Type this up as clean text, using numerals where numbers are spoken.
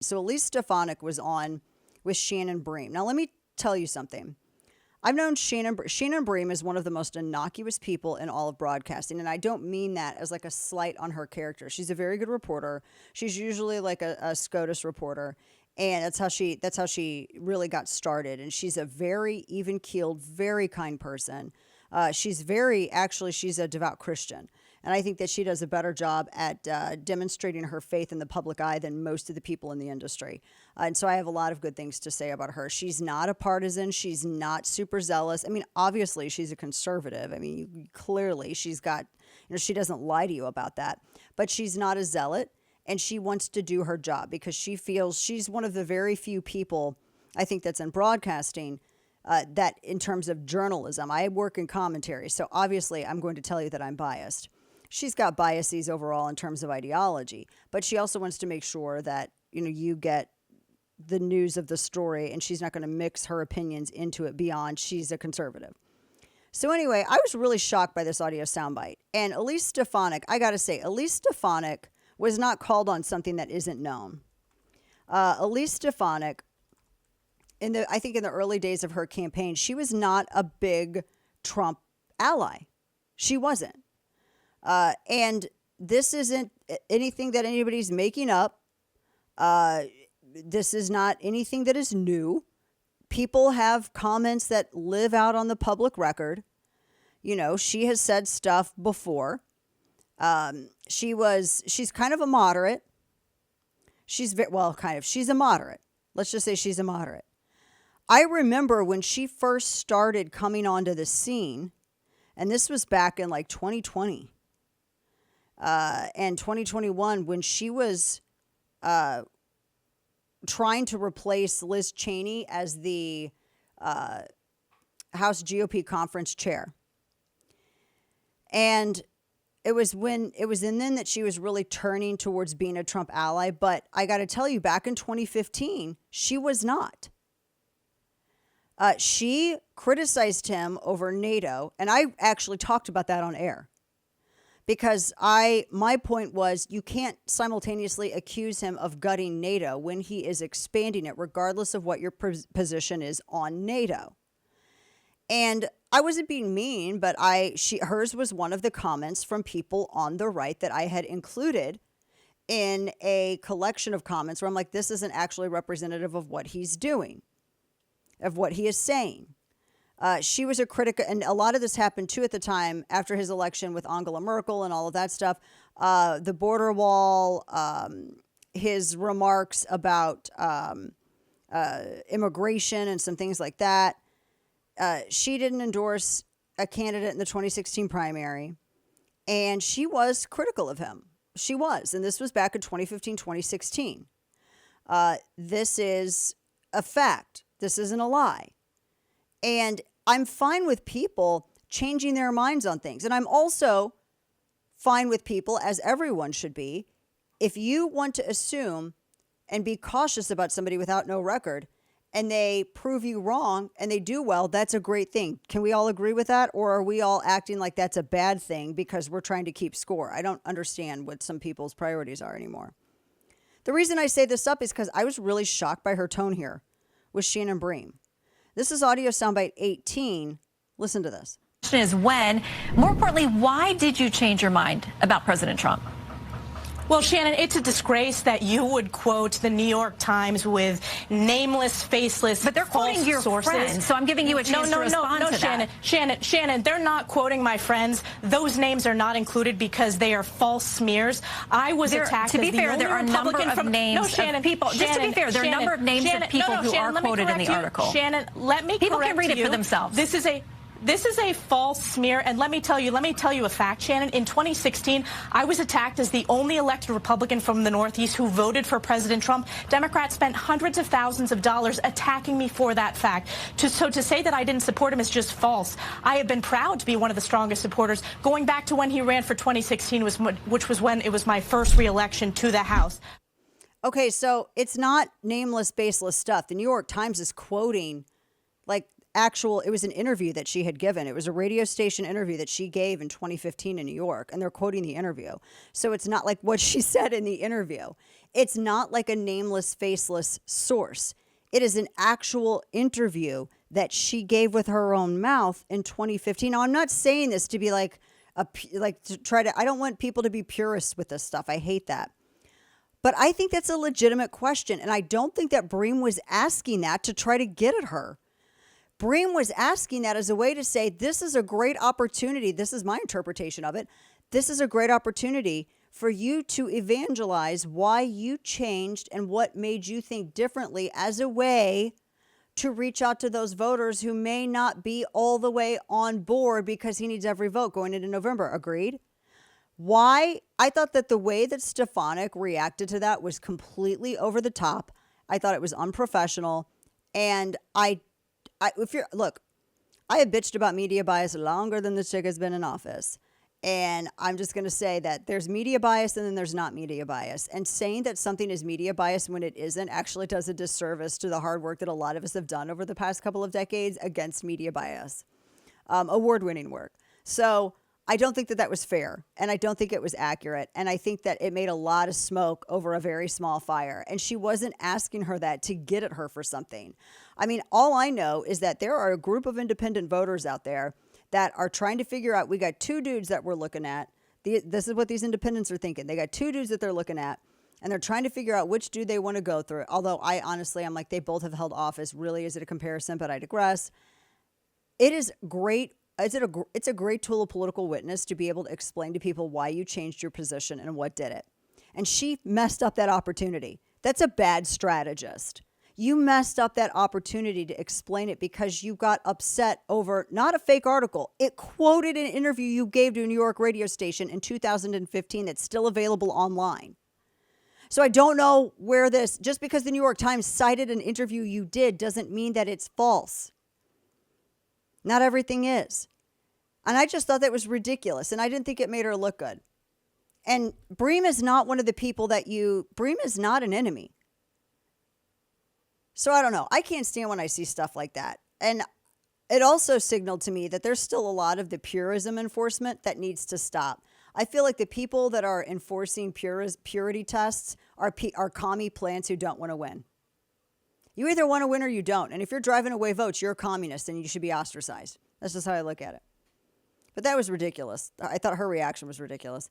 So Elise Stefanik was on with Shannon Bream. Now, let me tell you something. I've known Shannon Bream is one of the most innocuous people in all of broadcasting. And I don't mean that as like a slight on her character. She's a very good reporter. She's usually like a SCOTUS reporter. And that's how she really got started. And she's a very even-keeled, very kind person. She's a devout Christian. And I think that she does a better job at demonstrating her faith in the public eye than most of the people in the industry. And so I have a lot of good things to say about her. She's not a partisan. She's not super zealous. I mean, obviously, she's a conservative. I mean, clearly, she's got, she doesn't lie to you about that. But she's not a zealot. And she wants to do her job because she feels she's one of the very few people, I think, that's in broadcasting that in terms of journalism. I work in commentary, so obviously I'm going to tell you that I'm biased. She's got biases overall in terms of ideology, but she also wants to make sure that, you get the news of the story, and she's not going to mix her opinions into it beyond she's a conservative. So anyway, I was really shocked by this audio soundbite. And Elise Stefanik, I got to say, Elise Stefanik was not called on something that isn't known. Elise Stefanik, I think in the early days of her campaign, she was not a big Trump ally. She wasn't. And this isn't anything that anybody's making up. This is not anything that is new. People have comments that live out on the public record. She has said stuff before. She's kind of a moderate. She's a moderate. Let's just say she's a moderate. I remember when she first started coming onto the scene, and this was back in like 2020 and 2021, when she was trying to replace Liz Cheney as the House GOP conference chair. And it was then that she was really turning towards being a Trump ally. But I got to tell you, back in 2015, she was not. She criticized him over NATO. And I actually talked about that on air. Because my point was, you can't simultaneously accuse him of gutting NATO when he is expanding it, regardless of what your position is on NATO. And I wasn't being mean, but hers was one of the comments from people on the right that I had included in a collection of comments where I'm like, this isn't actually representative of what he's doing, of what he is saying. She was a critic, and a lot of this happened too at the time after his election with Angela Merkel and all of that stuff. The border wall, his remarks about immigration and some things like that. She didn't endorse a candidate in the 2016 primary, and she was critical of him. She was, and this was back in 2015, 2016. This is a fact. This isn't a lie. And I'm fine with people changing their minds on things. And I'm also fine with people, as everyone should be, if you want to assume and be cautious about somebody without no record, and they prove you wrong and they do well, that's a great thing. Can we all agree with that? Or are we all acting like that's a bad thing because we're trying to keep score? I don't understand what some people's priorities are anymore. The reason I say this up is because I was really shocked by her tone here with Shannon Bream. This is audio soundbite 18. Listen to this. The question is when. More importantly, why did you change your mind about President Trump? Well, Shannon, it's a disgrace that you would quote the New York Times with nameless, faceless, but they're quoting your sources. Friends, so I'm giving you a chance to respond to that. Shannon, they're not quoting my friends. Those names are not included because they are false smears. I was attacked. To be as fair, the there are a number of names of people. Just to be fair, there are a number of names of people who are quoted in the article. Shannon, let me correct you. People can read it for themselves. This is a false smear, and let me tell you a fact, Shannon. In 2016, I was attacked as the only elected Republican from the Northeast who voted for President Trump. Democrats spent hundreds of thousands of dollars attacking me for that fact. So to say that I didn't support him is just false. I have been proud to be one of the strongest supporters, going back to when he ran for 2016, which was when it was my first reelection to the House. Okay, so it's not nameless, baseless stuff. The New York Times is quoting, like, it was an interview that she had given. It was a radio station interview that she gave in 2015 in New York, and they're quoting the interview. So it's not like what she said in the interview. It's not like a nameless, faceless source. It is an actual interview that she gave with her own mouth in 2015. Now, I'm not saying this to be I don't want people to be purists with this stuff. I hate that. But I think that's a legitimate question. And I don't think that Bream was asking that to try to get at her. Bream was asking that as a way to say, this is a great opportunity. This is my interpretation of it. This is a great opportunity for you to evangelize why you changed and what made you think differently, as a way to reach out to those voters who may not be all the way on board, because he needs every vote going into November. Agreed? Why? I thought that the way that Stefanik reacted to that was completely over the top. I thought it was unprofessional. And I have bitched about media bias longer than this chick has been in office. And I'm just going to say that there's media bias and then there's not media bias. And saying that something is media bias when it isn't actually does a disservice to the hard work that a lot of us have done over the past couple of decades against media bias. Award-winning work. So I don't think that that was fair, and I don't think it was accurate, and I think that it made a lot of smoke over a very small fire, and she wasn't asking her that to get at her for something. I mean, all I know is that there are a group of independent voters out there that are trying to figure out, we got two dudes that we're looking at. This is what these independents are thinking. They got two dudes that they're looking at, and they're trying to figure out which dude they want to go through. Although I'm like, they both have held office. Really, is it a comparison? But I digress. It is great. It's a great tool of political witness to be able to explain to people why you changed your position and what did it. And she messed up that opportunity. That's a bad strategist. You messed up that opportunity to explain it because you got upset over not a fake article. It quoted an interview you gave to a New York radio station in 2015 that's still available online. So I don't know where just because the New York Times cited an interview you did doesn't mean that it's false. Not everything is. And I just thought that was ridiculous. And I didn't think it made her look good. And Bream is not one of the people Bream is not an enemy. So I don't know. I can't stand when I see stuff like that. And it also signaled to me that there's still a lot of the purism enforcement that needs to stop. I feel like the people that are enforcing purity tests are commie plants who don't want to win. You either want to win or you don't. And if you're driving away votes, you're a communist and you should be ostracized. That's just how I look at it. But that was ridiculous. I thought her reaction was ridiculous.